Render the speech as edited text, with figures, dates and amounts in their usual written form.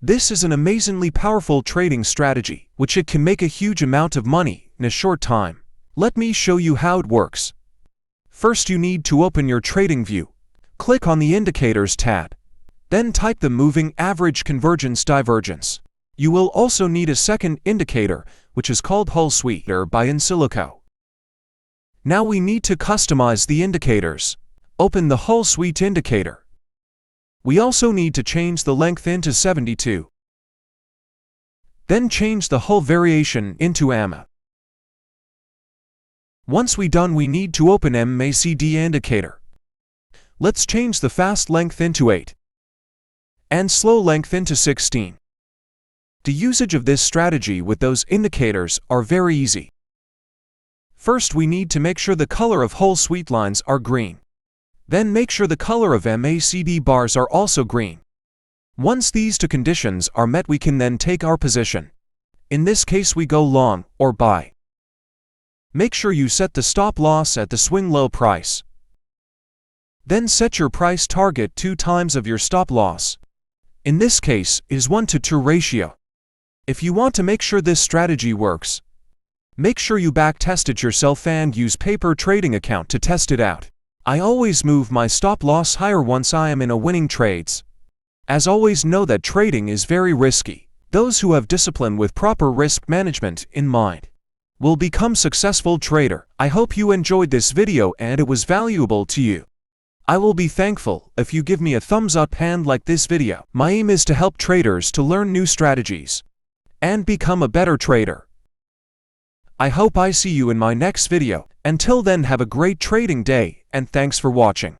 This is an amazingly powerful trading strategy, which it can make a huge amount of money in a short time. Let me show you how it works. First, you need to open your TradingView. Click on the Indicators tab. Then type the Moving Average Convergence Divergence. You will also need a second indicator, which is called Hull Suite by Insilico. Now we need to customize the indicators. Open the Hull Suite indicator. We also need to change the length into 72. Then change the Hull variation into AMA. Once we done, we need to open MACD indicator. Let's change the fast length into 8 and slow length into 16. The usage of this strategy with those indicators are very easy. First, we need to make sure the color of Hull Suite lines are green. Then make sure the color of MACD bars are also green. Once these two conditions are met, we can then take our position. In this case, we go long or buy. Make sure you set the stop loss at the swing low price. Then set your price target 2 times of your stop loss. In this case, is 1:2 ratio. If you want to make sure this strategy works, make sure you back test it yourself and use paper trading account to test it out. I always move my stop loss higher once I am in a winning trades. As always, know that trading is very risky. Those who have discipline with proper risk management in mind will become successful trader. I hope you enjoyed this video and it was valuable to you. I will be thankful if you give me a thumbs up and like this video. My aim is to help traders to learn new strategies and become a better trader. I hope I see you in my next video. Until then, have a great trading day and thanks for watching.